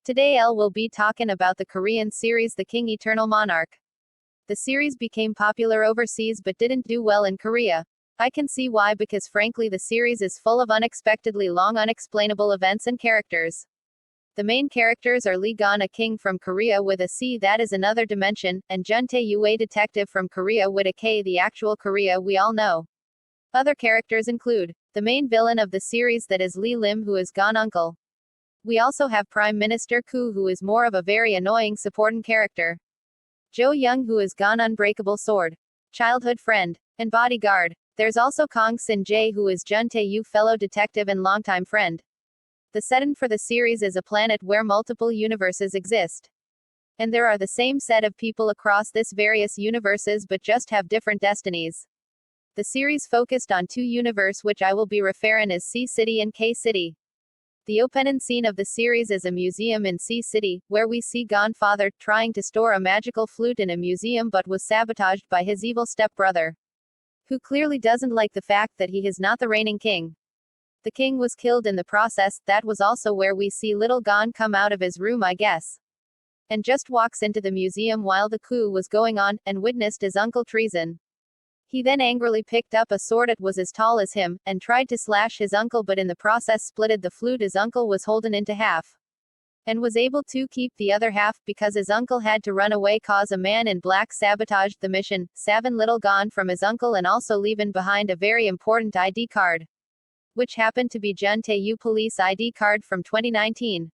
Today Elle will be talking about the Korean series The King Eternal Monarch. The series became popular overseas but didn't do well in Korea. I can see why, because frankly the series is full of unexpectedly long unexplainable events and characters. The main characters are Lee Gon, a king from Korea with a C that is another dimension, and Jun Tae-yu, a detective from Korea with a K, the actual Korea we all know. Other characters include the main villain of the series, that is Lee Lim, who is Gon uncle. We also have Prime Minister Koo, who is more of a very annoying supporting character. Jo Young, who is Gon unbreakable sword, childhood friend, and bodyguard. There's also Kang Sin Jae, who is Jun Tae-yu fellow detective and longtime friend. The setting for the series is a planet where multiple universes exist. And there are the same set of people across this various universes but just have different destinies. The series focused on two universes which I will be referring as C City and K City. The opening scene of the series is a museum in C City, where we see Gon father trying to store a magical flute in a museum but was sabotaged by his evil stepbrother, who clearly doesn't like the fact that he is not the reigning king. The king was killed in the process. That was also where we see little Gon come out of his room, I guess, and just walks into the museum while the coup was going on, and witnessed his uncle treason. He then angrily picked up a sword that was as tall as him, and tried to slash his uncle, but in the process splitted the flute his uncle was holding into half, and was able to keep the other half, because his uncle had to run away cause a man in black sabotaged the mission, saving little Gon from his uncle and also leaving behind a very important ID card, which happened to be Jun Tae-yu police ID card from 2019.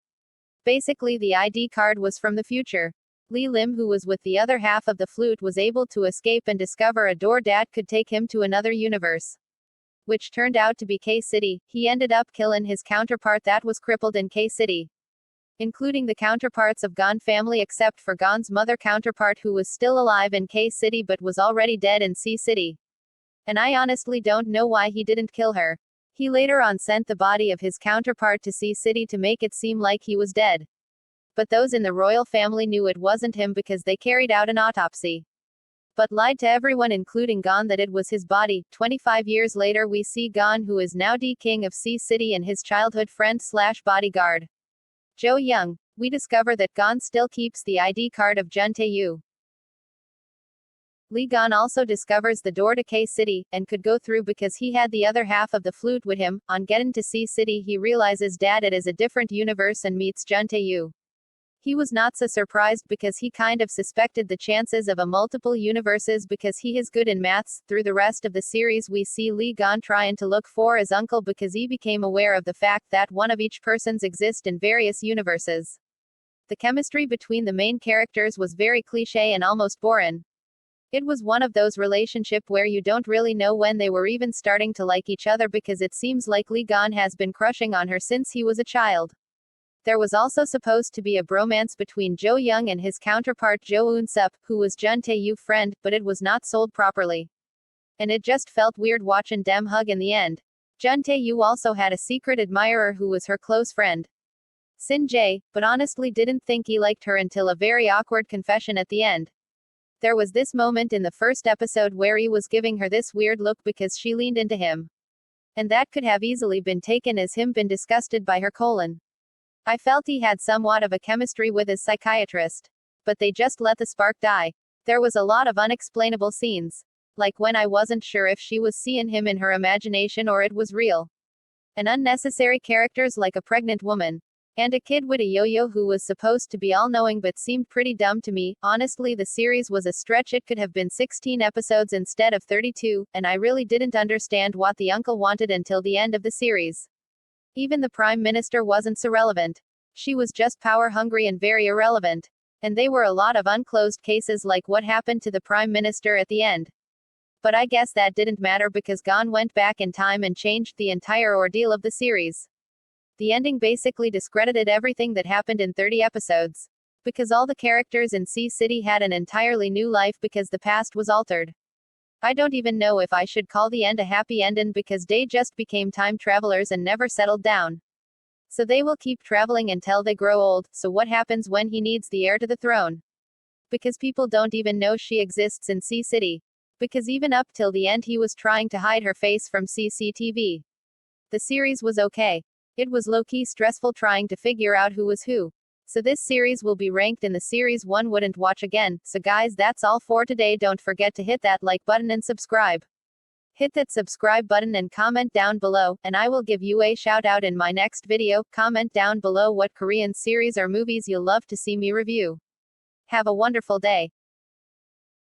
Basically the ID card was from the future. Lee Lim, who was with the other half of the flute, was able to escape and discover a door that could take him to another universe, which turned out to be K City. He ended up killing his counterpart that was crippled in K City, including the counterparts of Gon family except for Gon's mother counterpart, who was still alive in K City but was already dead in C City. And I honestly don't know why he didn't kill her. He later on sent the body of his counterpart to C City to make it seem like he was dead. But those in the royal family knew it wasn't him because they carried out an autopsy, but lied to everyone including Gon that it was his body. 25 years later we see Gon, who is now the king of C City, and his childhood friend slash bodyguard, Jo Young. We discover that Gon still keeps the ID card of Jun Tae-yu. Lee Gon also discovers the door to K City, and could go through because he had the other half of the flute with him. On getting to C City he realizes that it is a different universe and meets Jun Tae-yu. He was not so surprised because he kind of suspected the chances of a multiple universes because he is good in maths. Through the rest of the series we see Lee Gon trying to look for his uncle because he became aware of the fact that one of each persons exist in various universes. The chemistry between the main characters was very cliché and almost boring. It was one of those relationships where you don't really know when they were even starting to like each other, because it seems like Lee Gon has been crushing on her since he was a child. There was also supposed to be a bromance between Jo Young and his counterpart Jo Eun-sup, who was Jun Tae-yu's friend, but it was not sold properly. And it just felt weird watching them hug in the end. Jun Tae-yu also had a secret admirer who was her close friend, Sin Jae, but honestly didn't think he liked her until a very awkward confession at the end. There was this moment in the first episode where he was giving her this weird look because she leaned into him, and that could have easily been taken as him being disgusted by her colon. I felt he had somewhat of a chemistry with his psychiatrist, but they just let the spark die. There was a lot of unexplainable scenes, like when I wasn't sure if she was seeing him in her imagination or it was real, and unnecessary characters like a pregnant woman, and a kid with a yo-yo who was supposed to be all-knowing but seemed pretty dumb to me. Honestly the series was a stretch. It could have been 16 episodes instead of 32, and I really didn't understand what the uncle wanted until the end of the series. Even the prime minister wasn't so relevant. She was just power-hungry and very irrelevant. And they were a lot of unclosed cases like what happened to the prime minister at the end. But I guess that didn't matter because Gon went back in time and changed the entire ordeal of the series. The ending basically discredited everything that happened in 30 episodes, because all the characters in C City had an entirely new life because the past was altered. I don't even know if I should call the end a happy ending because they just became time travelers and never settled down. So they will keep traveling until they grow old. So what happens when he needs the heir to the throne? Because people don't even know she exists in C City. Because even up till the end he was trying to hide her face from CCTV. The series was okay. It was low-key stressful trying to figure out who was who. So this series will be ranked in the series one wouldn't watch again. So guys, that's all for today. Don't forget to hit that like button and subscribe. Hit that subscribe button and comment down below, and I will give you a shout out in my next video. Comment down below what Korean series or movies you'll love to see me review. Have a wonderful day.